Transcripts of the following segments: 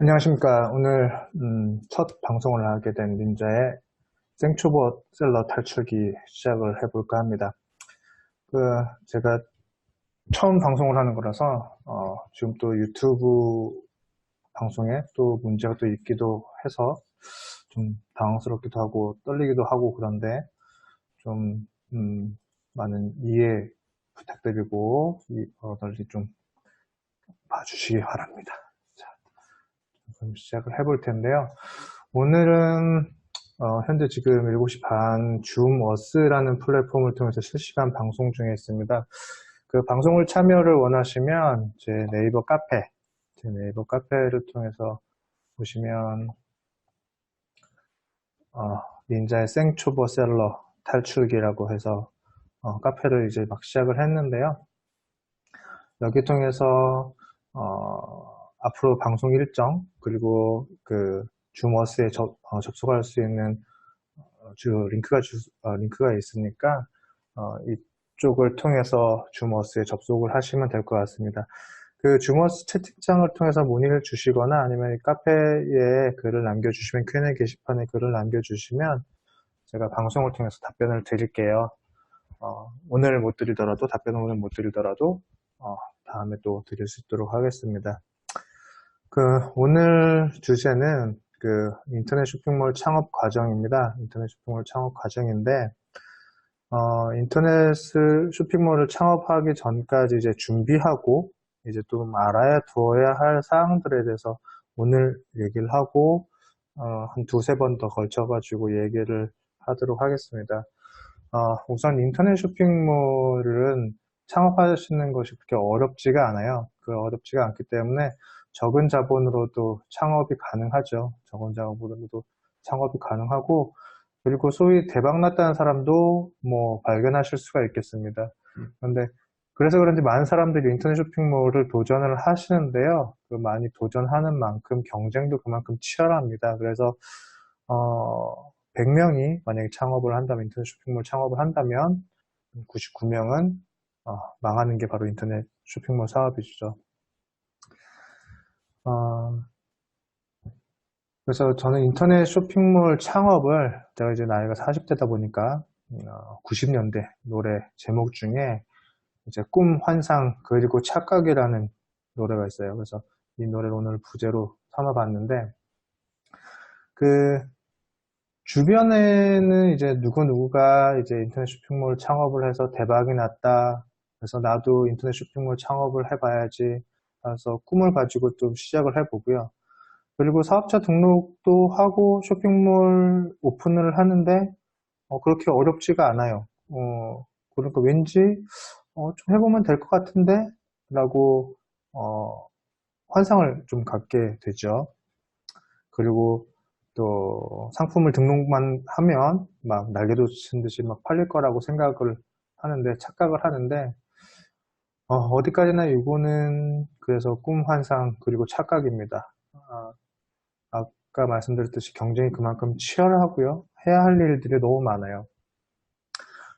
안녕하십니까. 오늘 첫 방송을 하게 된 닌자의 생초보셀러 탈출기 시작을 해볼까 합니다. 제가 처음 방송을 하는 거라서 지금 또 유튜브 방송에 또 문제가 또 있기도 해서 좀 당황스럽기도 하고 떨리기도 하고 그런데 좀 많은 이해 부탁드리고 널리 좀 봐주시기 바랍니다. 자, 그럼 시작을 해볼 텐데요. 오늘은 현재 지금 7시 반 줌어스라는 플랫폼을 통해서 실시간 방송 중에 있습니다. 그 방송을 참여를 원하시면 제 네이버 카페를 통해서 보시면 닌자의 생초보 셀러 탈출기라고 해서 카페를 이제 막 시작을 했는데요. 여기 통해서 앞으로 방송 일정 그리고 그 줌어스에 접속할 수 있는 링크가 있으니까 이쪽을 통해서 줌어스에 접속을 하시면 될 것 같습니다. 그 줌어스 채팅창을 통해서 문의를 주시거나 아니면 카페에 글을 남겨주시면 Q&A 게시판에 글을 남겨주시면 제가 방송을 통해서 답변을 드릴게요. 오늘 못 드리더라도 답변을 오늘 못 드리더라도 다음에 또 드릴 수 있도록 하겠습니다. 오늘 주제는 인터넷 쇼핑몰 창업 과정입니다. 인터넷 쇼핑몰 창업 과정인데, 인터넷 쇼핑몰을 창업하기 전까지 이제 준비하고, 이제 좀 알아야 두어야 할 사항들에 대해서 오늘 얘기를 하고, 한 두세 번 더 걸쳐가지고 얘기를 하도록 하겠습니다. 우선 인터넷 쇼핑몰은 창업하시는 것이 그렇게 어렵지가 않아요. 어렵지가 않기 때문에 적은 자본으로도 창업이 가능하죠. 적은 자본으로도 창업이 가능하고, 그리고 소위 대박났다는 사람도 뭐 발견하실 수가 있겠습니다. 그런데 그래서 그런지 많은 사람들이 인터넷 쇼핑몰을 도전을 하시는데요. 많이 도전하는 만큼 경쟁도 그만큼 치열합니다. 그래서 100명이 만약에 창업을 한다면, 인터넷 쇼핑몰 창업을 한다면 99명은 망하는 게 바로 인터넷 쇼핑몰 사업이죠. 그래서 저는 인터넷 쇼핑몰 창업을, 제가 이제 나이가 40대다 보니까 90년대 노래 제목 중에 이제 꿈, 환상, 그리고 착각이라는 노래가 있어요. 그래서 이 노래를 오늘 부제로 삼아봤는데, 주변에는 이제 누구누구가 이제 인터넷 쇼핑몰 창업을 해서 대박이 났다. 그래서 나도 인터넷 쇼핑몰 창업을 해봐야지. 그래서 꿈을 가지고 좀 시작을 해보고요. 그리고 사업자 등록도 하고 쇼핑몰 오픈을 하는데 그렇게 어렵지가 않아요. 그러니까 왠지 좀 해보면 될 것 같은데 라고 환상을 좀 갖게 되죠. 그리고 또 상품을 등록만 하면 막 날개도 친 듯이 막 팔릴 거라고 생각을 하는데, 착각을 하는데 어디까지나 이거는 그래서 꿈, 환상, 그리고 착각입니다. 아까 말씀드렸듯이 경쟁이 그만큼 치열하고요. 해야 할 일들이 너무 많아요.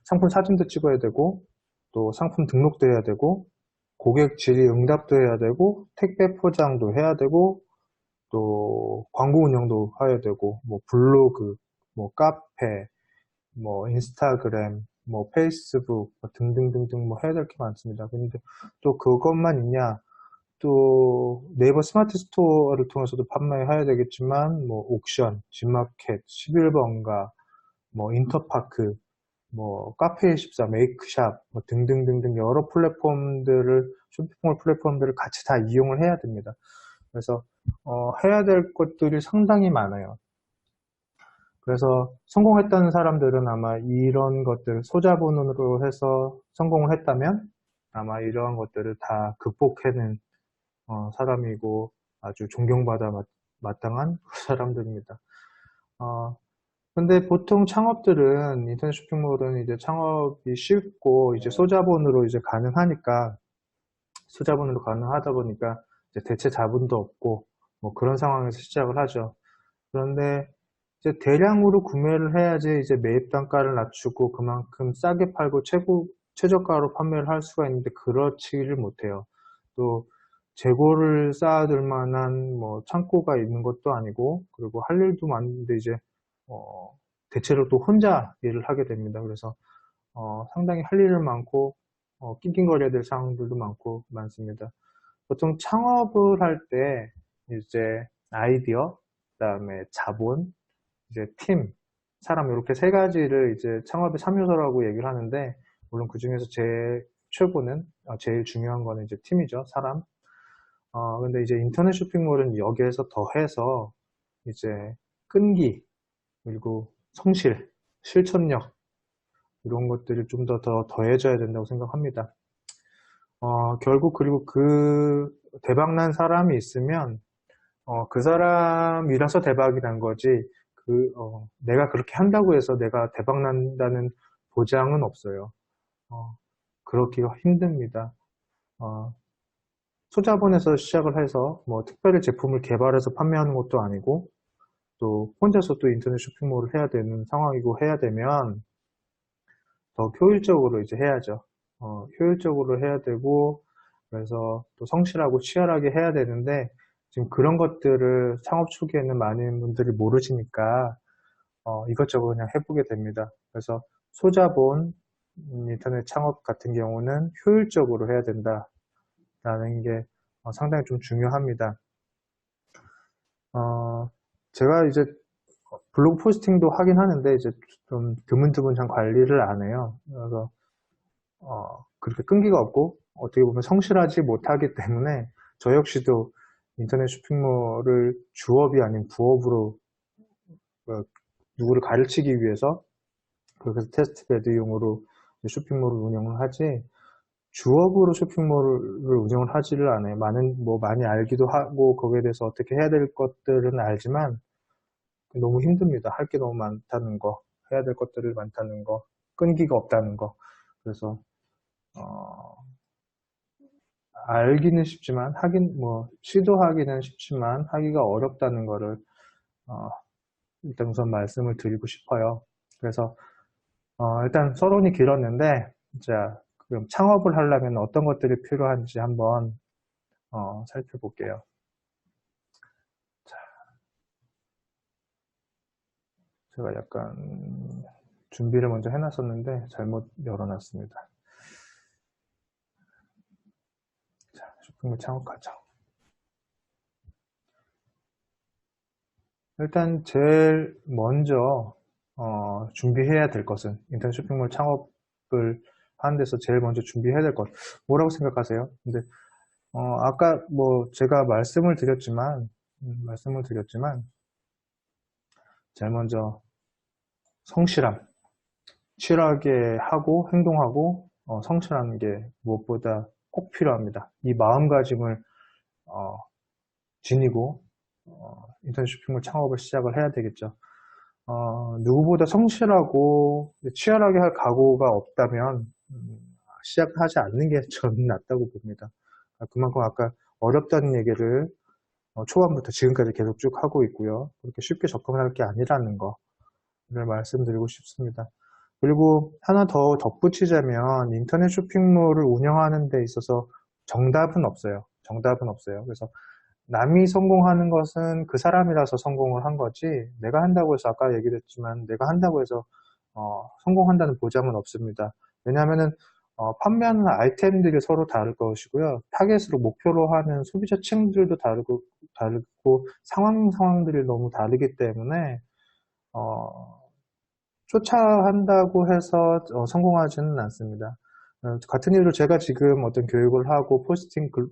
상품 사진도 찍어야 되고, 또 상품 등록도 해야 되고, 고객 질의 응답도 해야 되고, 택배 포장도 해야 되고, 또 광고 운영도 해야 되고, 뭐 블로그, 뭐 카페, 뭐 인스타그램, 뭐 페이스북 뭐 등등등등 뭐 해야 될 게 많습니다. 근데 또 그것만 있냐? 또 네이버 스마트 스토어를 통해서도 판매해야 되겠지만, 뭐 옥션, 집마켓, 11번가, 뭐 인터파크, 뭐 카페24, 메이크샵 뭐 등등등등 여러 쇼핑몰 플랫폼들을 같이 다 이용을 해야 됩니다. 그래서 해야 될 것들이 상당히 많아요. 그래서 성공했다는 사람들은 아마 이런 것들, 소자본으로 해서 성공을 했다면 아마 이러한 것들을 다 극복해낸 사람이고 아주 존경받아 마땅한 사람들입니다. 근데 보통 창업들은, 인터넷 쇼핑몰은 이제 창업이 쉽고 이제 소자본으로 이제 가능하니까, 소자본으로 가능하다 보니까 이제 대체 자본도 없고 뭐 그런 상황에서 시작을 하죠. 그런데 이제 대량으로 구매를 해야지 이제 매입 단가를 낮추고 그만큼 싸게 팔고 최저가로 판매를 할 수가 있는데 그렇지를 못해요. 또 재고를 쌓아둘 만한 뭐 창고가 있는 것도 아니고, 그리고 할 일도 많은데 이제 대체로 또 혼자 일을 하게 됩니다. 그래서 상당히 할 일은 많고 낑낑거려야 될 상황들도 많습니다. 보통 창업을 할 때 이제 아이디어, 그다음에 자본, 이제 팀, 사람 이렇게 세 가지를 이제 창업의 3요소라고 얘기를 하는데, 물론 그 중에서 제일 최고는 제일 중요한 거는 이제 팀이죠. 사람. 근데 이제 인터넷 쇼핑몰은 여기에서 더해서 이제 끈기, 그리고 성실, 실천력, 이런 것들이 좀 더 더해져야 된다고 생각합니다. 결국 그리고 그 대박난 사람이 있으면 그 사람이라서 대박이 난 거지, 내가 그렇게 한다고 해서 내가 대박난다는 보장은 없어요. 그렇기가 힘듭니다. 소자본에서 시작을 해서 뭐 특별히 제품을 개발해서 판매하는 것도 아니고, 또 혼자서 또 인터넷 쇼핑몰을 해야 되는 상황이고, 해야 되면 더 효율적으로 이제 해야죠. 효율적으로 해야 되고, 그래서 또 성실하고 치열하게 해야 되는데, 지금 그런 것들을 창업 초기에는 많은 분들이 모르시니까 이것저것 그냥 해보게 됩니다. 그래서 소자본 인터넷 창업 같은 경우는 효율적으로 해야 된다라는 게 상당히 좀 중요합니다. 제가 이제 블로그 포스팅도 하긴 하는데 이제 좀 드문드문 잘 관리를 안 해요. 그래서 그렇게 끈기가 없고 어떻게 보면 성실하지 못하기 때문에 저 역시도 인터넷 쇼핑몰을 주업이 아닌 부업으로 누구를 가르치기 위해서 그렇게 해서 테스트베드용으로 쇼핑몰을 운영을 하지, 주업으로 쇼핑몰을 운영을 하지를 않아요. 많이 알기도 하고 거기에 대해서 어떻게 해야 될 것들은 알지만 너무 힘듭니다. 할 게 너무 많다는 거, 해야 될 것들이 많다는 거, 끈기가 없다는 거. 그래서 알기는 쉽지만 시도하기는 쉽지만 하기가 어렵다는 거를 일단 우선 말씀을 드리고 싶어요. 그래서 일단 서론이 길었는데, 자, 그럼 창업을 하려면 어떤 것들이 필요한지 한번 살펴볼게요. 자, 제가 약간 준비를 먼저 해놨었는데 잘못 열어놨습니다. 자, 쇼핑몰 창업가죠. 일단 제일 먼저 준비해야 될 것은, 인터넷 쇼핑몰 창업을 하는 데서 제일 먼저 준비해야 될 것, 뭐라고 생각하세요? 근데 아까 뭐 제가 말씀을 드렸지만 제일 먼저 성실함, 치열하게 하고 행동하고 성실한 게 무엇보다 꼭 필요합니다. 이 마음가짐을 지니고 인터넷 쇼핑몰 창업을 시작을 해야 되겠죠. 누구보다 성실하고 치열하게 할 각오가 없다면 시작하지 않는 게 저는 낫다고 봅니다. 그만큼 아까 어렵다는 얘기를 초반부터 지금까지 계속 쭉 하고 있고요. 그렇게 쉽게 접근할 게 아니라는 거를 말씀드리고 싶습니다. 그리고 하나 더 덧붙이자면, 인터넷 쇼핑몰을 운영하는 데 있어서 정답은 없어요. 정답은 없어요. 그래서 남이 성공하는 것은 그 사람이라서 성공을 한 거지, 내가 한다고 해서, 아까 얘기했지만 내가 한다고 해서 성공한다는 보장은 없습니다. 왜냐하면은 판매하는 아이템들이 서로 다를 것이고요. 타겟으로 목표로 하는 소비자층들도 다르고 상황들이 너무 다르기 때문에 쫓아한다고 해서 성공하지는 않습니다. 같은 일로 제가 지금 어떤 교육을 하고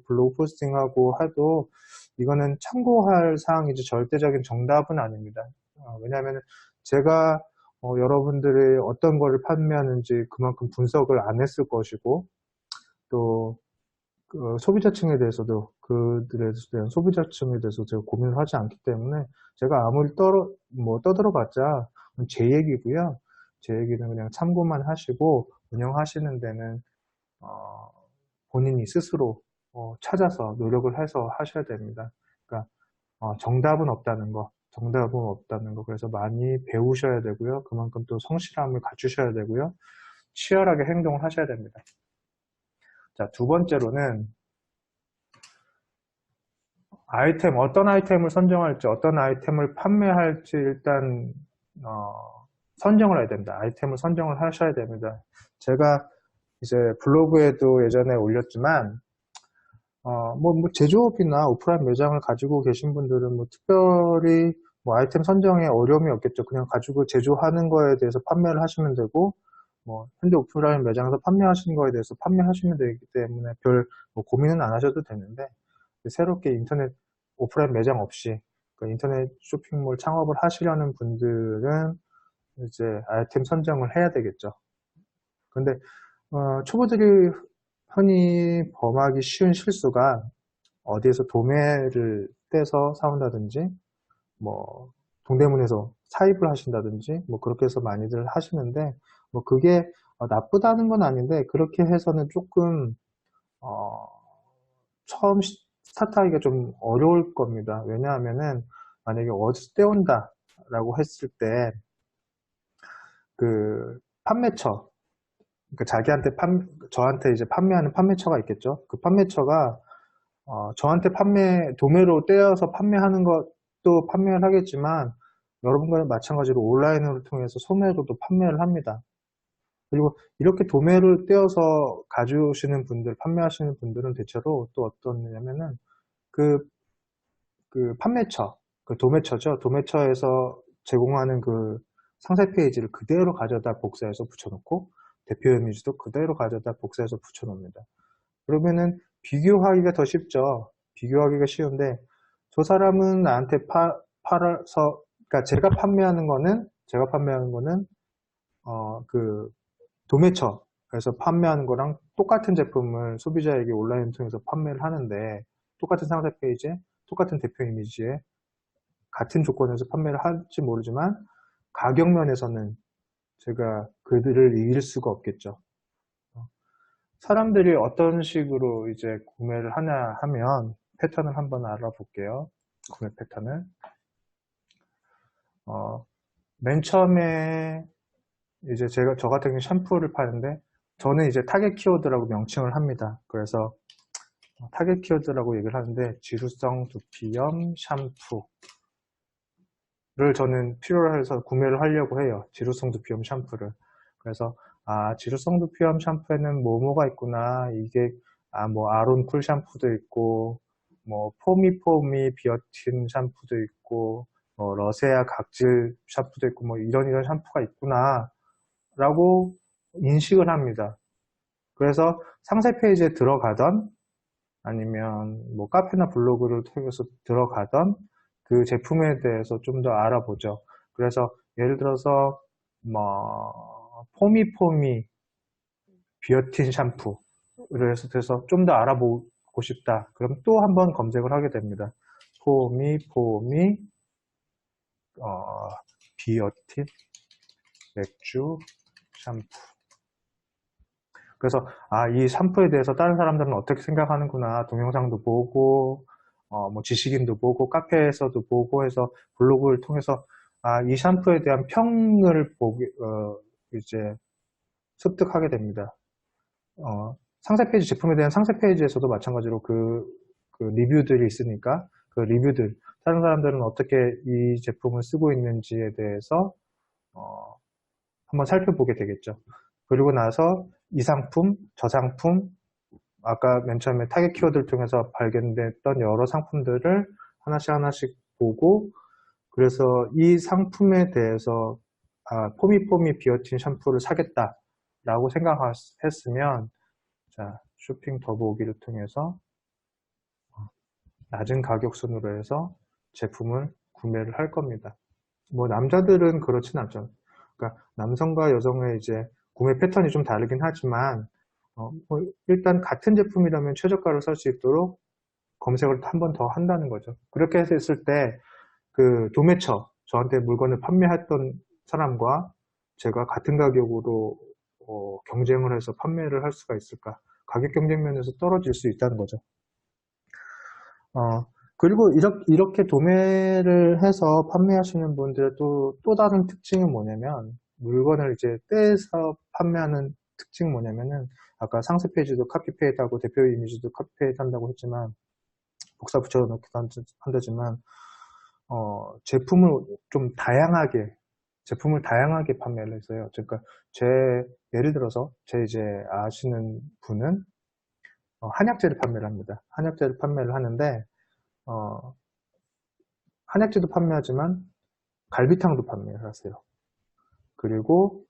블로그 포스팅하고 해도 이거는 참고할 사항이지 절대적인 정답은 아닙니다. 왜냐하면 제가 여러분들이 어떤 거를 판매하는지 그만큼 분석을 안 했을 것이고, 또 소비자층에 대해서도 그들에 대한 소비자층에 대해서 제가 고민을 하지 않기 때문에, 제가 아무리 떠들어봤자 제 얘기고요. 제 얘기는 그냥 참고만 하시고 운영하시는 데는 본인이 스스로 찾아서 노력을 해서 하셔야 됩니다. 그러니까 정답은 없다는 거. 그래서 많이 배우셔야 되고요. 그만큼 또 성실함을 갖추셔야 되고요. 치열하게 행동을 하셔야 됩니다. 자, 두 번째로는 아이템, 어떤 아이템을 선정할지, 어떤 아이템을 판매할지 일단, 어, 선정을 해야 됩니다. 아이템을 선정을 하셔야 됩니다. 제가 이제 블로그에도 예전에 올렸지만, 뭐 제조업이나 오프라인 매장을 가지고 계신 분들은 뭐 특별히 뭐 아이템 선정에 어려움이 없겠죠. 그냥 가지고 제조하는 거에 대해서 판매를 하시면 되고, 뭐 현재 오프라인 매장에서 판매하시는 거에 대해서 판매하시면 되기 때문에 별뭐 고민은 안 하셔도 되는데, 새롭게 인터넷 오프라인 매장 없이 그 인터넷 쇼핑몰 창업을 하시려는 분들은 이제 아이템 선정을 해야 되겠죠. 근데 초보들이 흔히 범하기 쉬운 실수가 어디에서 도매를 떼서 사온다든지, 뭐, 동대문에서 사입을 하신다든지, 뭐, 그렇게 해서 많이들 하시는데, 뭐, 그게 나쁘다는 건 아닌데, 그렇게 해서는 조금, 어, 처음 스타트하기가 좀 어려울 겁니다. 왜냐하면은, 만약에 어디서 떼온다, 라고 했을 때, 그, 판매처, 그러니까 자기한테 저한테 이제 판매하는 판매처가 있겠죠. 그 판매처가 저한테 도매로 떼어서 판매하는 것도 판매를 하겠지만, 여러분과 마찬가지로 온라인을 통해서 소매로도 판매를 합니다. 그리고 이렇게 도매를 떼어서 가져오시는 분들, 판매하시는 분들은 대체로 또 어떠냐면은, 그, 그 판매처, 그 도매처죠. 도매처에서 제공하는 그 상세 페이지를 그대로 가져다 복사해서 붙여놓고, 대표 이미지도 그대로 가져다 복사해서 붙여놓습니다. 그러면은 비교하기가 더 쉽죠. 비교하기가 쉬운데 저 사람은 나한테 팔아서, 그러니까 제가 판매하는 거는 그 도매처에서 판매하는 거랑 똑같은 제품을 소비자에게 온라인 통해서 판매를 하는데, 똑같은 상세 페이지에 똑같은 대표 이미지에 같은 조건에서 판매를 할지 모르지만 가격 면에서는 제가 그들을 이길 수가 없겠죠. 사람들이 어떤 식으로 이제 구매를 하냐 하면 패턴을 한번 알아볼게요. 구매 패턴을. 맨 처음에 이제 저 같은 경우 샴푸를 파는데, 저는 이제 타겟 키워드라고 명칭을 합니다. 그래서 타겟 키워드라고 얘기를 하는데, 지루성 두피염 샴푸를 저는 필요로 해서 구매를 하려고 해요. 지루성 두피염 샴푸를. 그래서 지루성 두피염 샴푸에는 뭐가 있구나. 이게 뭐 아론 쿨 샴푸도 있고, 뭐 포미 비어틴 샴푸도 있고, 뭐 러세아 각질 샴푸도 있고, 뭐 이런 샴푸가 있구나 라고 인식을 합니다. 그래서 상세 페이지에 들어가던, 아니면 뭐 카페나 블로그를 통해서 들어가던 그 제품에 대해서 좀 더 알아보죠. 그래서 예를 들어서 뭐 포미 비어틴 샴푸를 해서 좀 더 알아보고 싶다. 그럼 또 한번 검색을 하게 됩니다. 포미 비어틴 맥주 샴푸. 그래서 이 샴푸에 대해서 다른 사람들은 어떻게 생각하는구나. 동영상도 보고 뭐 지식인도 보고 카페에서도 보고 해서 블로그를 통해서 이 샴푸에 대한 평을 이제 습득하게 됩니다. 상세 페이지, 제품에 대한 상세 페이지에서도 마찬가지로 그 리뷰들이 있으니까 그 리뷰들, 다른 사람들은 어떻게 이 제품을 쓰고 있는지에 대해서 한번 살펴보게 되겠죠. 그리고 나서 이 상품, 저 상품, 아까 맨 처음에 타겟 키워드를 통해서 발견됐던 여러 상품들을 하나씩 보고, 그래서 이 상품에 대해서 포미 비어틴 샴푸를 사겠다라고 생각했으면, 자, 쇼핑 더보기를 통해서 낮은 가격 순으로 해서 제품을 구매를 할 겁니다. 뭐 남자들은 그렇진 않죠. 그러니까 남성과 여성의 이제 구매 패턴이 좀 다르긴 하지만 뭐 일단 같은 제품이라면 최저가를 살 수 있도록 검색을 한 번 더 한다는 거죠. 그렇게 했을 때 그 도매처, 저한테 물건을 판매했던 사람과 제가 같은 가격으로 경쟁을 해서 판매를 할 수가 있을까? 가격 경쟁 면에서 떨어질 수 있다는 거죠. 그리고 이렇게 도매를 해서 판매하시는 분들의 또 다른 특징은 뭐냐면, 물건을 이제 떼서 판매하는 특징은 뭐냐면은, 아까 상세 페이지도 카피페이트하고 대표 이미지도 카피페이트 한다고 했지만, 복사 붙여넣기도 한다지만, 제품을 좀 다양하게, 제품을 다양하게 판매를 했어요. 그러니까 예를 들어서, 이제 아시는 분은, 한약재를 판매를 합니다. 한약재를 판매를 하는데, 어, 한약재도 판매하지만, 갈비탕도 판매를 하세요. 그리고,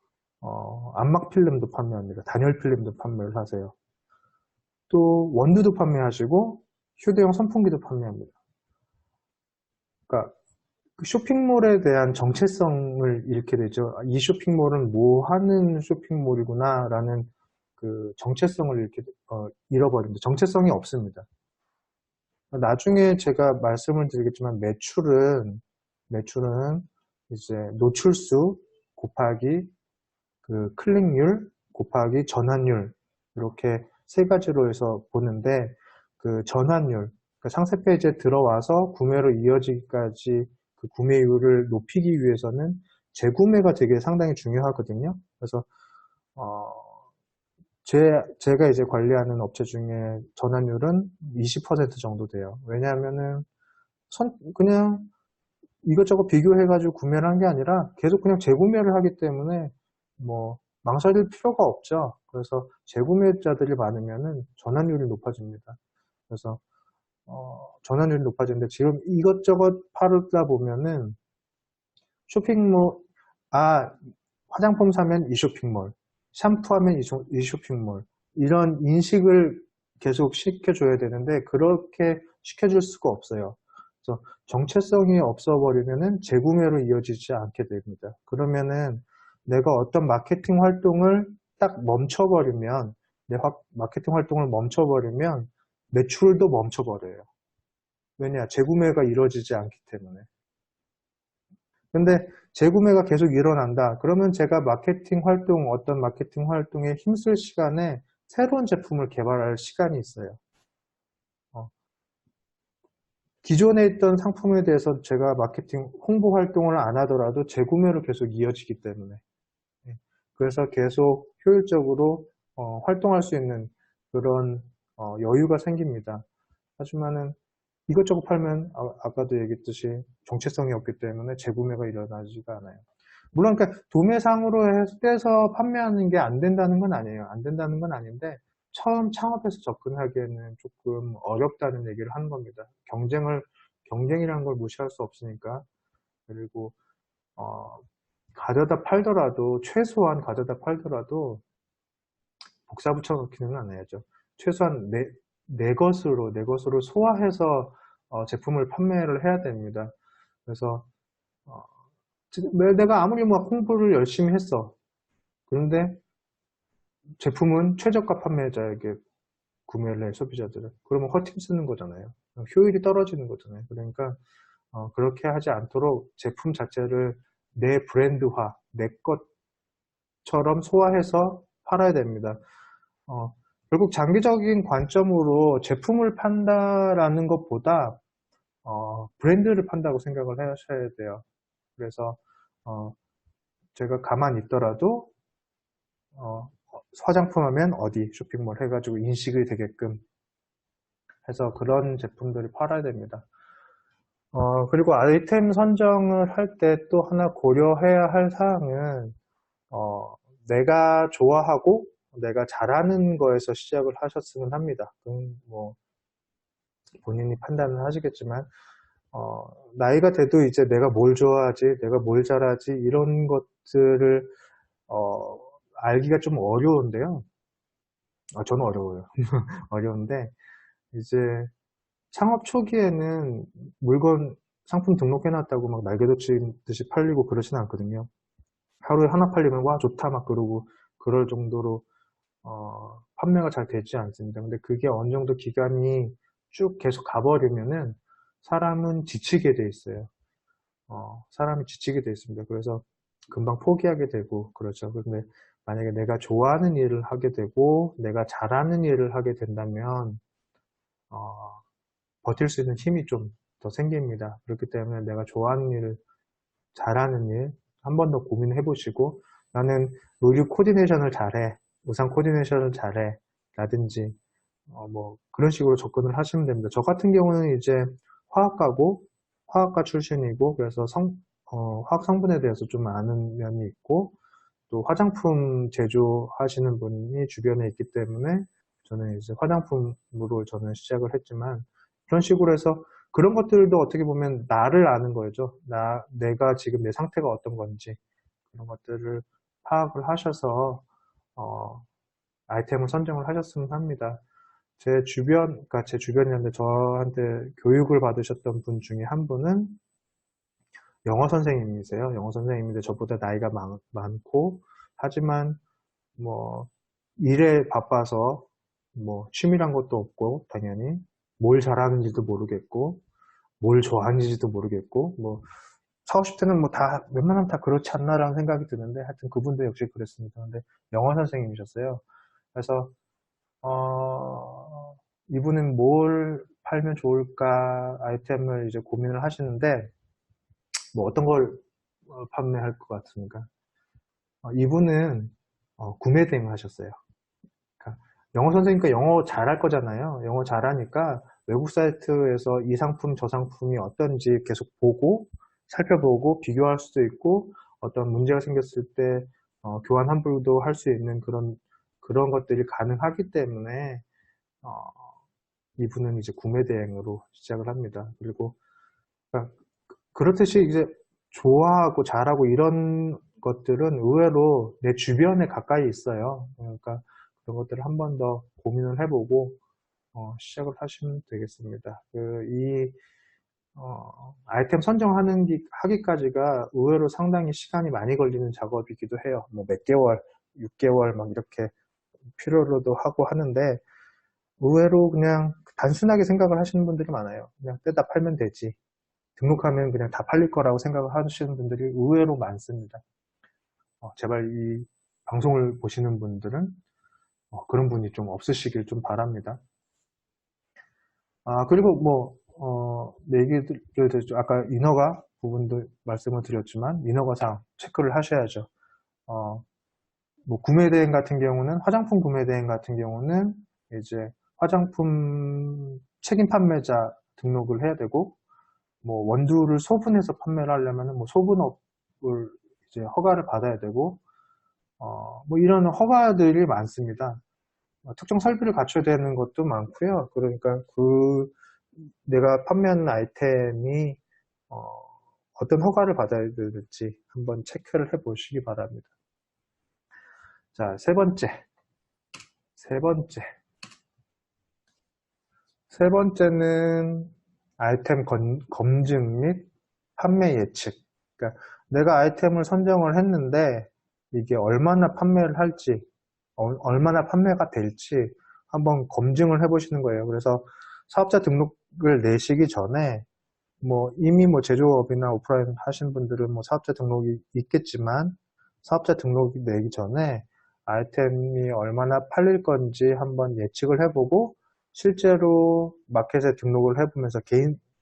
안막 필름도 판매합니다. 단열 필름도 판매를 하세요. 또, 원두도 판매하시고, 휴대용 선풍기도 판매합니다. 그러니까, 그 쇼핑몰에 대한 정체성을 잃게 되죠. 이 쇼핑몰은 뭐 하는 쇼핑몰이구나, 라는 그 정체성을 잃어버립니다. 정체성이 없습니다. 나중에 제가 말씀을 드리겠지만, 매출은 이제 노출수 곱하기 그 클릭률 곱하기 전환율, 이렇게 세 가지로 해서 보는데, 그 전환율, 그 상세 페이지에 들어와서 구매로 이어지기까지 그 구매율을 높이기 위해서는 재구매가 되게 상당히 중요하거든요. 그래서 제가 이제 관리하는 업체 중에 전환율은 20% 정도 돼요. 왜냐하면은 그냥 이것저것 비교해가지고 구매를 한 게 아니라 계속 그냥 재구매를 하기 때문에 뭐 망설일 필요가 없죠. 그래서 재구매자들이 많으면은 전환율이 높아집니다. 그래서 전환율이 높아지는데, 지금 이것저것 팔다 보면은 쇼핑몰, 화장품 사면 이 쇼핑몰, 샴푸하면 이 쇼핑몰, 이런 인식을 계속 시켜줘야 되는데, 그렇게 시켜줄 수가 없어요. 그래서 정체성이 없어버리면은 재구매로 이어지지 않게 됩니다. 그러면은 내가 어떤 마케팅 활동을 딱 멈춰버리면, 마케팅 활동을 멈춰버리면 매출도 멈춰버려요. 왜냐? 재구매가 이루어지지 않기 때문에. 근데 재구매가 계속 일어난다. 그러면 제가 어떤 마케팅 활동에 힘쓸 시간에 새로운 제품을 개발할 시간이 있어요. 기존에 있던 상품에 대해서 제가 마케팅 홍보 활동을 안 하더라도 재구매로 계속 이어지기 때문에. 그래서 계속 효율적으로 활동할 수 있는 그런 여유가 생깁니다. 하지만은 이것저것 팔면 아까도 얘기했듯이 정체성이 없기 때문에 재구매가 일어나지가 않아요. 물론 그러니까 도매상으로 해서 판매하는 게 안 된다는 건 아니에요. 안 된다는 건 아닌데, 처음 창업해서 접근하기에는 조금 어렵다는 얘기를 하는 겁니다. 경쟁이라는 걸 무시할 수 없으니까. 그리고 최소한 가져다 팔더라도 복사 붙여넣기는 안 해야죠. 최소한 내 것으로 소화해서 제품을 판매를 해야 됩니다. 그래서 내가 아무리 막 홍보를 열심히 했어. 그런데 제품은 최저가 판매자에게 구매를 해, 소비자들은. 그러면 허팅 쓰는 거잖아요. 효율이 떨어지는 거잖아요. 그러니까 그렇게 하지 않도록 제품 자체를 내 브랜드화, 내 것처럼 소화해서 팔아야 됩니다. 결국 장기적인 관점으로 제품을 판다라는 것보다 브랜드를 판다고 생각을 하셔야 돼요. 그래서 제가 가만히 있더라도 화장품 하면 어디 쇼핑몰 해가지고 인식이 되게끔 해서 그런 제품들을 팔아야 됩니다. 그리고 아이템 선정을 할 때 또 하나 고려해야 할 사항은 내가 좋아하고 내가 잘하는 거에서 시작을 하셨으면 합니다. 뭐 본인이 판단을 하시겠지만 나이가 돼도 이제 내가 뭘 좋아하지, 내가 뭘 잘하지, 이런 것들을 알기가 좀 어려운데요. 저는 어려워요. 어려운데 이제 창업 초기에는 상품 등록해놨다고 막 날개돋치듯이 팔리고 그러진 않거든요. 하루에 하나 팔리면 와 좋다 막 그러고 그럴 정도로 판매가 잘 되지 않습니다. 근데 그게 어느 정도 기간이 쭉 계속 가버리면은 사람은 지치게 돼 있어요. 사람이 지치게 돼 있습니다. 그래서 금방 포기하게 되고 그렇죠. 근데 만약에 내가 좋아하는 일을 하게 되고 내가 잘하는 일을 하게 된다면 버틸 수 있는 힘이 좀 더 생깁니다. 그렇기 때문에 내가 좋아하는 일을 잘하는 일 한 번 더 고민해 보시고, 나는 의류 코디네이션을 잘해, 의상 코디네이션을 잘해 라든지 뭐 그런 식으로 접근을 하시면 됩니다. 저 같은 경우는 이제 화학과고 화학과 출신이고 그래서 화학 성분에 대해서 좀 아는 면이 있고 또 화장품 제조하시는 분이 주변에 있기 때문에 저는 이제 화장품으로 저는 시작을 했지만 그런 식으로 해서 그런 것들도 어떻게 보면 나를 아는 거죠. 내가 지금 내 상태가 어떤 건지 그런 것들을 파악을 하셔서 아이템을 선정을 하셨으면 합니다. 그러니까 제 주변이었는데 저한테 교육을 받으셨던 분 중에 한 분은 영어 선생님이세요. 영어 선생님인데 저보다 나이가 많고 하지만 뭐 일에 바빠서 뭐 취미란 것도 없고 당연히 뭘 잘하는지도 모르겠고 뭘 좋아하는지도 모르겠고 뭐 40, 50대는 뭐 다 웬만하면 다 그렇지 않나라는 생각이 드는데 하여튼 그분도 역시 그랬습니다. 근데 영어 선생님이셨어요. 그래서 이분은 뭘 팔면 좋을까 아이템을 이제 고민을 하시는데 뭐 어떤 걸 판매할 것 같습니까? 이분은 구매 대행을 하셨어요. 그러니까 영어 선생님이니까 영어 잘할 거잖아요. 영어 잘하니까 외국 사이트에서 이 상품 저 상품이 어떤지 계속 보고 살펴보고 비교할 수도 있고 어떤 문제가 생겼을 때 교환 환불도 할 수 있는 그런 것들이 가능하기 때문에 이분은 이제 구매 대행으로 시작을 합니다. 그리고 그러니까 그렇듯이 이제 좋아하고 잘하고 이런 것들은 의외로 내 주변에 가까이 있어요. 그러니까 그런 것들을 한 번 더 고민을 해보고 시작을 하시면 되겠습니다. 아이템 하기까지가 의외로 상당히 시간이 많이 걸리는 작업이기도 해요. 뭐 몇 개월, 6개월 막 이렇게 필요로도 하고 하는데 의외로 그냥 단순하게 생각을 하시는 분들이 많아요. 그냥 떼다 팔면 되지. 등록하면 그냥 다 팔릴 거라고 생각을 하시는 분들이 의외로 많습니다. 제발 이 방송을 보시는 분들은 그런 분이 좀 없으시길 좀 바랍니다. 그리고 내 얘기를 듣죠. 아까 인허가 부분도 말씀을 드렸지만 인허가 사항 체크를 하셔야죠. 뭐 구매 대행 같은 경우는 화장품 구매 대행 같은 경우는 이제 화장품 책임 판매자 등록을 해야 되고 뭐 원두를 소분해서 판매를 하려면 뭐 소분업을 이제 허가를 받아야 되고 뭐 이런 허가들이 많습니다. 특정 설비를 갖춰야 되는 것도 많고요. 그러니까 내가 판매하는 아이템이 어떤 허가를 받아야 되는지 한번 체크를 해 보시기 바랍니다. 자, 세 번째는 아이템 검증 및 판매 예측. 그러니까 내가 아이템을 선정을 했는데 이게 얼마나 판매를 할지, 얼마나 판매가 될지 한번 검증을 해보시는 거예요. 그래서 사업자 등록을 내시기 전에 이미 제조업이나 오프라인 하신 분들은 사업자 등록이 있겠지만 사업자 등록이 내기 전에 아이템이 얼마나 팔릴 건지 한번 예측을 해보고 실제로 마켓에 등록을 해보면서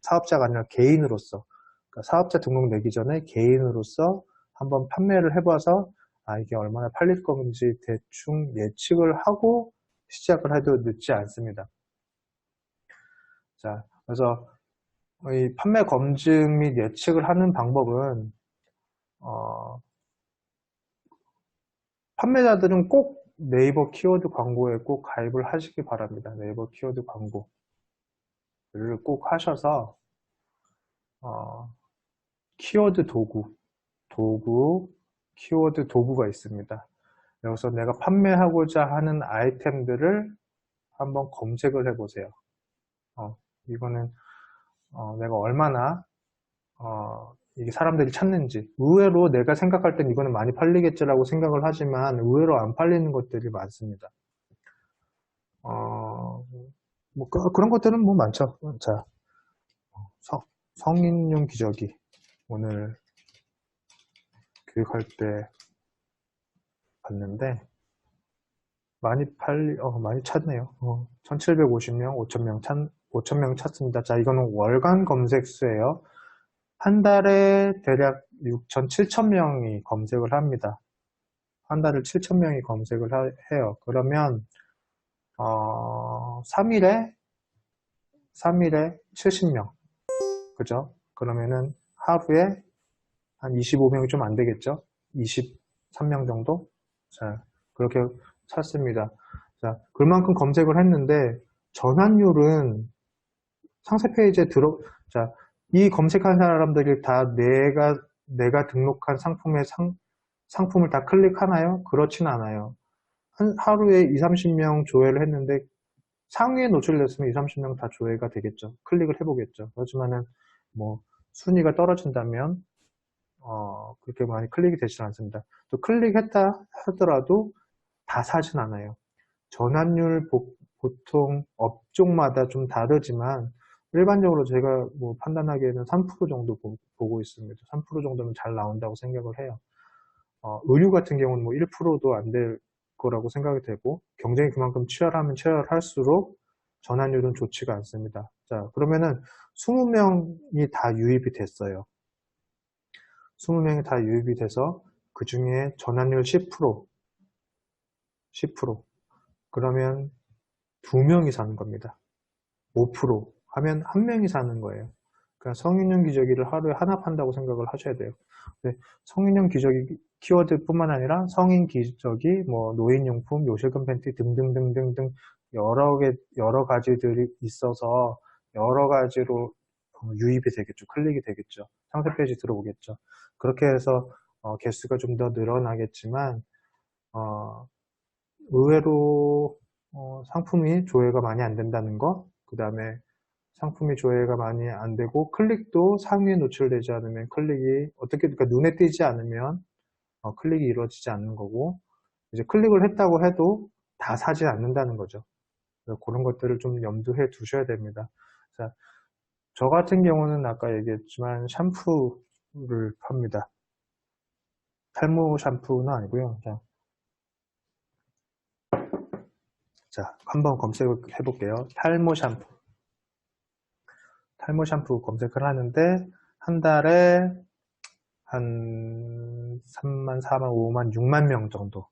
사업자가 아니라 개인으로서 그러니까 사업자 등록 내기 전에 개인으로서 한번 판매를 해봐서 이게 얼마나 팔릴 건지 대충 예측을 하고 시작을 해도 늦지 않습니다. 자, 그래서 이 판매 검증 및 예측을 하는 방법은 판매자들은 꼭 네이버 키워드 광고에 꼭 가입을 하시기 바랍니다. 네이버 키워드 광고를 꼭 하셔서 키워드 키워드 도구가 있습니다. 여기서 내가 판매하고자 하는 아이템들을 한번 검색을 해보세요. 이거는 내가 얼마나 이게 사람들이 찾는지 의외로 내가 생각할 땐 이거는 많이 팔리겠지라고 생각을 하지만 의외로 안 팔리는 것들이 많습니다. 그런 것들은 많죠. 자, 성인용 기저귀 오늘 교육할 때 봤는데 많이 찾네요. 1750명, 5,000명 찾습니다. 자, 이거는 월간 검색 수예요. 한 달에 대략 6,000, 7,000명이 검색을 합니다. 한 달에 7,000명이 검색을 해요. 그러면 3일에 70명. 그죠? 그러면은 하루에 한 25명이 좀 안 되겠죠? 23명 정도? 자, 그렇게 찾습니다. 자, 그만큼 검색을 했는데, 전환율은 상세 페이지에 자, 이 검색한 사람들이 다 내가 등록한 상품을 다 클릭하나요? 그렇진 않아요. 하루에 20, 30명 조회를 했는데, 상위에 노출됐으면 20, 30명 다 조회가 되겠죠. 클릭을 해보겠죠. 그렇지만은, 뭐, 순위가 떨어진다면, 그렇게 많이 클릭이 되지 않습니다. 또 클릭했다 하더라도 다 사진 않아요. 전환율 보통 업종마다 좀 다르지만 일반적으로 제가 뭐 판단하기에는 3% 정도 보고 있습니다. 3% 정도면 잘 나온다고 생각을 해요. 의류 같은 경우는 뭐 1%도 안 될 거라고 생각이 되고 경쟁이 그만큼 치열하면 치열할수록 전환율은 좋지가 않습니다. 자, 그러면은 20명이 다 유입이 됐어요. 20명이 다 유입이 돼서 그 중에 전환율 10%. 그러면 2명이 사는 겁니다. 5% 하면 1명이 사는 거예요. 그러니까 성인용 기저귀를 하루에 하나 판다고 생각을 하셔야 돼요. 성인용 기저귀 키워드뿐만 아니라 성인 기저귀, 뭐 노인용품, 요실금 팬티 등등등등등 여러 가지들이 있어서 여러 가지로 유입이 되겠죠. 클릭이 되겠죠. 상세 페이지 들어오겠죠. 그렇게 해서 개수가 좀 더 늘어나겠지만 의외로 상품이 조회가 많이 안 된다는 거, 그 다음에 상품이 조회가 많이 안 되고 클릭도 상위에 노출되지 않으면 클릭이 그러니까 눈에 띄지 않으면 클릭이 이루어지지 않는 거고, 이제 클릭을 했다고 해도 다 사지 않는다는 거죠. 그런 것들을 좀 염두해 두셔야 됩니다. 자, 저 같은 경우는 아까 얘기했지만 샴푸를 팝니다. 탈모 샴푸는 아니고요. 자, 한번 검색을 해볼게요. 탈모 샴푸 검색을 하는데 한 달에 한 3만, 4만, 5만, 6만 명 정도,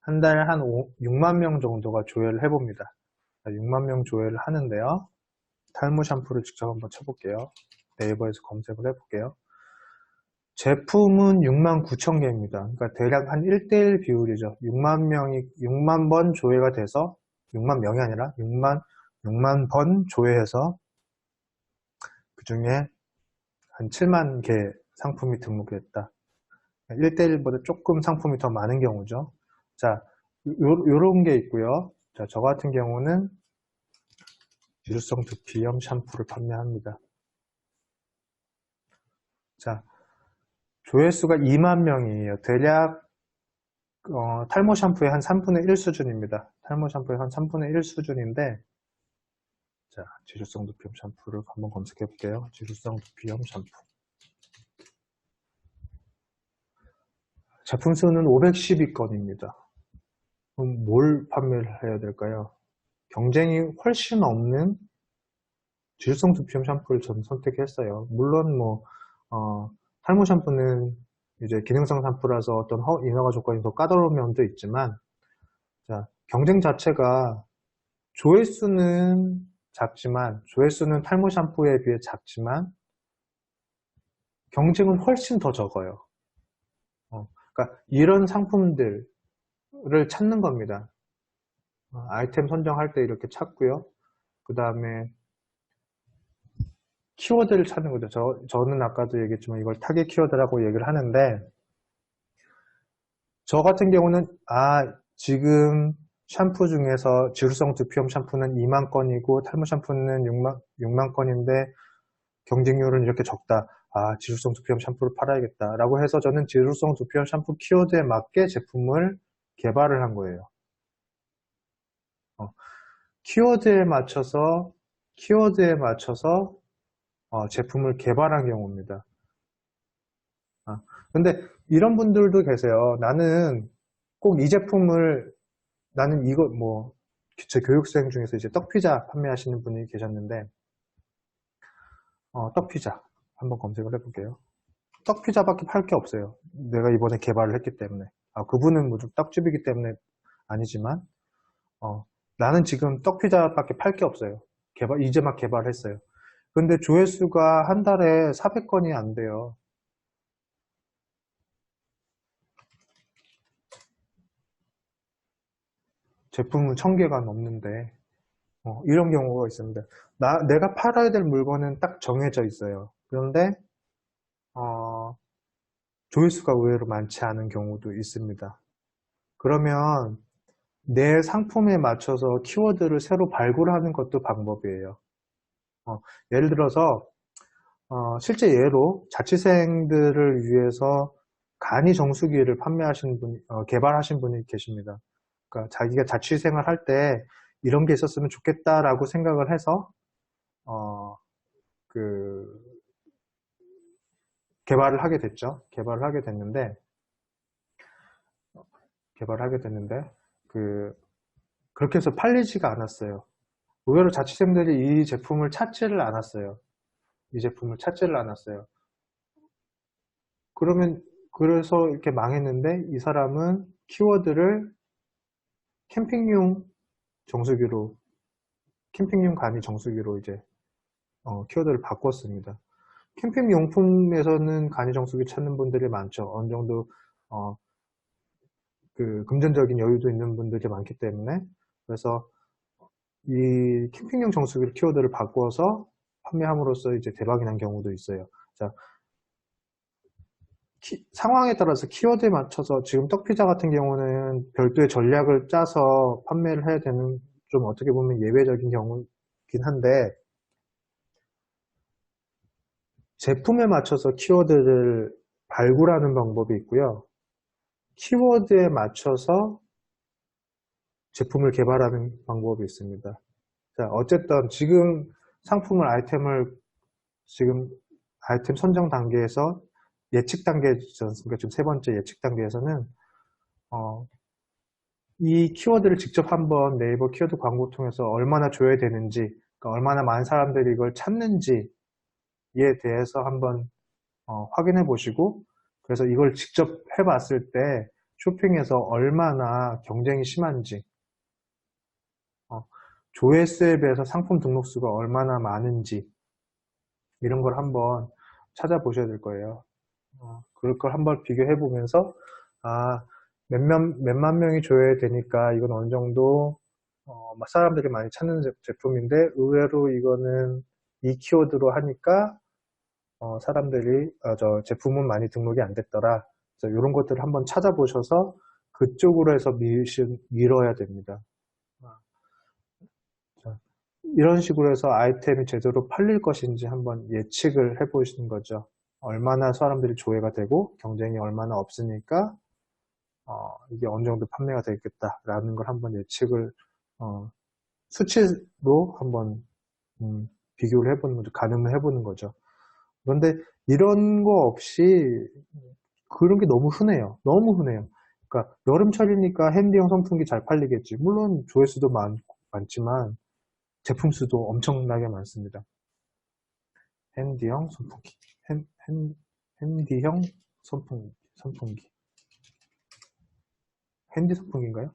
한 달에 한 6만 명 정도가 조회를 해봅니다. 6만 명 조회를 하는데요. 탈모 샴푸를 직접 한번 쳐볼게요. 네이버에서 검색을 해볼게요. 제품은 6만 9천 개입니다. 그러니까 대략 한 1대1 비율이죠. 6만 번 조회가 돼서 6만 명이 아니라 6만 번 조회해서 그 중에 한 7만 개 상품이 등록됐다. 1대1보다 조금 상품이 더 많은 경우죠. 자, 요런 게 있고요. 자, 저 같은 경우는 지루성 두피염 샴푸를 판매합니다. 자, 조회수가 2만 명이에요. 대략 탈모 샴푸의 한 3분의 1 수준입니다. 탈모 샴푸의 한 3분의 1 수준인데, 자, 지루성 두피염 샴푸를 한번 검색해 볼게요. 지루성 두피염 샴푸. 제품 수는 512건입니다. 그럼 뭘 판매를 해야 될까요? 경쟁이 훨씬 없는 지루성 두피염 샴푸를 저는 선택했어요. 물론 뭐 탈모 샴푸는 이제 기능성 샴푸라서 어떤 인허가 조건이 더 까다로운 면도 있지만, 자, 경쟁 자체가 조회수는 탈모 샴푸에 비해 작지만 경쟁은 훨씬 더 적어요. 그러니까 이런 상품들을 찾는 겁니다. 아이템 선정할 때 이렇게 찾고요. 그 다음에 키워드를 찾는 거죠. 저는 아까도 얘기했지만 이걸 타겟 키워드라고 얘기를 하는데, 저 같은 경우는 지금 샴푸 중에서 지루성 두피염 샴푸는 2만 건이고 탈모 샴푸는 6만 건인데 경쟁률은 이렇게 적다. 지루성 두피염 샴푸를 팔아야겠다 라고 해서 저는 지루성 두피염 샴푸 키워드에 맞게 제품을 개발을 한 거예요. 키워드에 맞춰서 제품을 개발한 경우입니다. 근데 이런 분들도 계세요. 나는 꼭 이 제품을, 나는 이거 제 교육생 중에서 이제 떡피자 판매하시는 분이 계셨는데, 떡피자 한번 검색을 해볼게요. 떡피자밖에 팔 게 없어요. 내가 이번에 개발을 했기 때문에. 그분은 뭐 좀 떡집이기 때문에 아니지만, 나는 지금 떡피자밖에 팔 게 없어요. 이제 막 개발했어요. 근데 조회수가 한 달에 400건이 안 돼요. 제품은 1000개가 넘는데, 이런 경우가 있습니다. 내가 팔아야 될 물건은 딱 정해져 있어요. 그런데, 어, 조회수가 의외로 많지 않은 경우도 있습니다. 그러면 내 상품에 맞춰서 키워드를 새로 발굴하는 것도 방법이에요. 예를 들어서 실제 예로 자취생들을 위해서 간이 정수기를 개발하신 분이 계십니다. 그러니까 자기가 자취생활 할 때 이런 게 있었으면 좋겠다라고 생각을 해서 어, 그 개발을 하게 됐죠. 개발을 하게 됐는데 그렇게 해서 팔리지가 않았어요. 의외로 자취생들이 이 제품을 찾지를 않았어요. 그래서 이렇게 망했는데 이 사람은 키워드를 캠핑용 정수기로, 캠핑용 간이 정수기로 이제 키워드를 바꿨습니다. 캠핑 용품에서는 간이 정수기 찾는 분들이 많죠. 어느 정도 금전적인 여유도 있는 분들이 많기 때문에. 그래서 이 캠핑용 정수기를 키워드를 바꿔서 판매함으로써 이제 대박이 난 경우도 있어요. 자, 상황에 따라서 키워드에 맞춰서 지금 떡피자 같은 경우는 별도의 전략을 짜서 판매를 해야 되는, 좀 어떻게 보면 예외적인 경우긴 한데, 제품에 맞춰서 키워드를 발굴하는 방법이 있고요. 키워드에 맞춰서 제품을 개발하는 방법이 있습니다. 자, 어쨌든 지금 지금 아이템 선정 단계에서 예측 단계였으니까 지금 세 번째 예측 단계에서는 이 키워드를 직접 한번 네이버 키워드 광고 통해서 얼마나 줘야 되는지, 그러니까 얼마나 많은 사람들이 이걸 찾는지에 대해서 한번 확인해 보시고, 그래서 이걸 직접 해봤을 때 쇼핑에서 얼마나 경쟁이 심한지, 조회수에 비해서 상품 등록수가 얼마나 많은지, 이런 걸 한번 찾아보셔야 될 거예요. 그럴 걸 한번 비교해 보면서, 몇만 명이 줘야 되니까 이건 어느 정도 사람들이 많이 찾는 제품인데, 의외로 이거는 이 키워드로 하니까 제품은 많이 등록이 안 됐더라. 이런 것들을 한번 찾아보셔서 그쪽으로 해서 밀어야 됩니다. 이런 식으로 해서 아이템이 제대로 팔릴 것인지 한번 예측을 해보시는 거죠. 얼마나 사람들이 조회가 되고 경쟁이 얼마나 없으니까 이게 어느 정도 판매가 되겠다라는 걸 한번 예측을 수치로 한번 비교를 해보는 거죠. 가늠을 해보는 거죠. 그런데 이런 거 없이 그런 게 너무 흔해요. 너무 흔해요. 그러니까 여름철이니까 핸디용 선풍기 잘 팔리겠지. 물론 조회수도 많지만 제품 수도 엄청나게 많습니다. 핸디형 선풍기. 핸디형 선풍기. 핸디 선풍기인가요?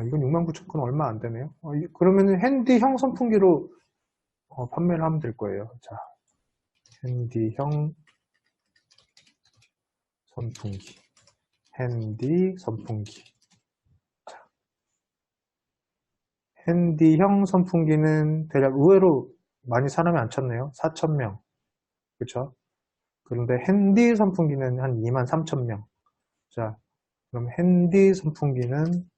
이건 69,000건 얼마 안 되네요. 그러면은 핸디형 선풍기로 판매를 하면 될 거예요. 자, 핸디형 선풍기. 핸디 선풍기. 자, 핸디형 선풍기는 대략 의외로 많이 사람이 안 찾네요. 4,000명. 그쵸? 그런데 핸디 선풍기는 한 23,000명. 자, 그럼 핸디 선풍기는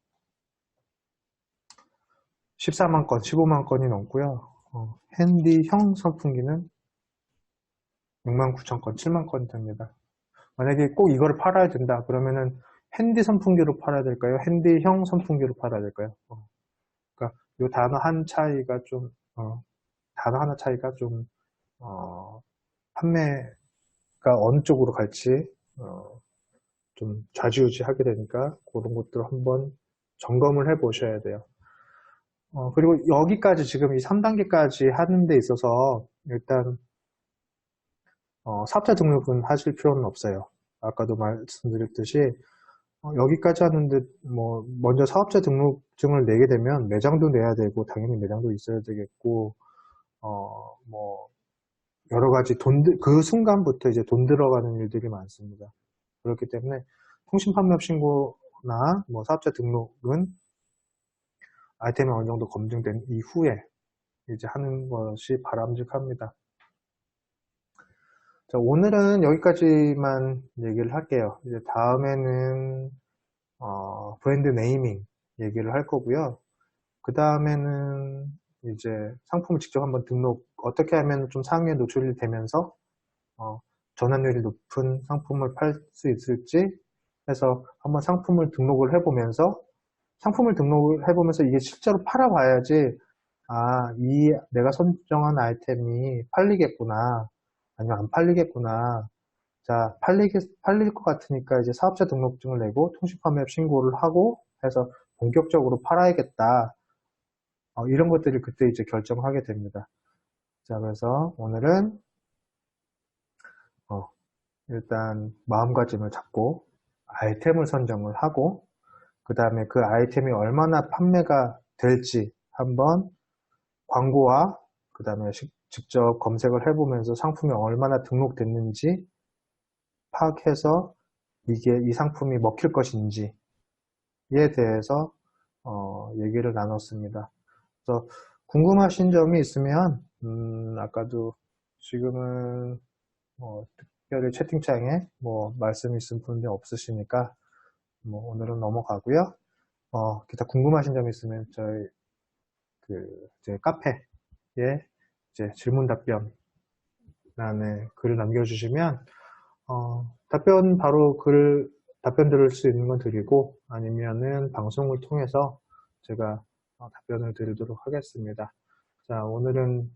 14만 건, 15만 건이 넘고요. 핸디형 선풍기는 69,000건, 7만 건이 됩니다. 만약에 꼭 이거를 팔아야 된다 그러면은 핸디 선풍기로 팔아야 될까요? 핸디형 선풍기로 팔아야 될까요? 그러니까 이 단어 하나 차이가 좀 판매가 어느 쪽으로 갈지 좀 좌지우지하게 되니까 그런 것들을 한번 점검을 해 보셔야 돼요. 그리고 여기까지 지금 이 3단계까지 하는 데 있어서 일단 사업자 등록은 하실 필요는 없어요. 아까도 말씀드렸듯이 여기까지 하는데 뭐 먼저 사업자 등록증을 내게 되면 매장도 내야 되고 당연히 매장도 있어야 되겠고 뭐 여러 가지 그 순간부터 이제 돈 들어가는 일들이 많습니다. 그렇기 때문에 통신판매업 신고나 뭐 사업자 등록은 아이템이 어느 정도 검증된 이후에 이제 하는 것이 바람직합니다. 자, 오늘은 여기까지만 얘기를 할게요. 이제 다음에는 브랜드 네이밍 얘기를 할 거고요. 그 다음에는 이제 상품을 직접 한번 어떻게 하면 좀 상위에 노출이 되면서 전환율이 높은 상품을 팔 수 있을지 해서 한번 상품을 등록을 해보면서 이게 실제로 팔아봐야지 내가 선정한 아이템이 팔리겠구나 아니면 안 팔리겠구나. 자, 팔릴 것 같으니까 이제 사업자 등록증을 내고 통신판매업 신고를 하고 해서 본격적으로 팔아야겠다. 이런 것들을 그때 이제 결정하게 됩니다. 자, 그래서 오늘은 일단 마음가짐을 잡고 아이템을 선정을 하고 그 다음에 그 아이템이 얼마나 판매가 될지 한번 광고와 그 다음에 직접 검색을 해보면서 상품이 얼마나 등록됐는지 파악해서 이 상품이 먹힐 것인지에 대해서 얘기를 나눴습니다. 그래서 궁금하신 점이 있으면 아까도 지금은 특별히 채팅창에 말씀이 있은 분이 없으시니까 오늘은 넘어가고요. 기타 궁금하신 점이 있으면 저희 카페에 이제 질문 답변란에 글을 남겨주시면 답변 들을 수 있는 건 드리고 아니면은 방송을 통해서 제가 답변을 드리도록 하겠습니다. 자, 오늘은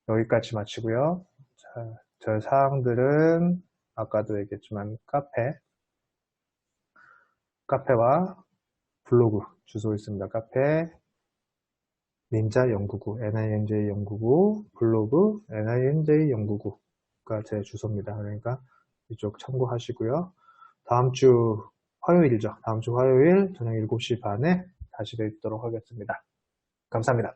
여기까지 마치고요. 자, 저희 사항들은 아까도 얘기했지만 카페와 블로그 주소 있습니다. 카페 ninja099 ninj099 블로그 ninj099가 제 주소입니다. 그러니까 이쪽 참고하시고요. 다음 주 화요일 저녁 7시 반에 다시 뵙도록 하겠습니다. 감사합니다.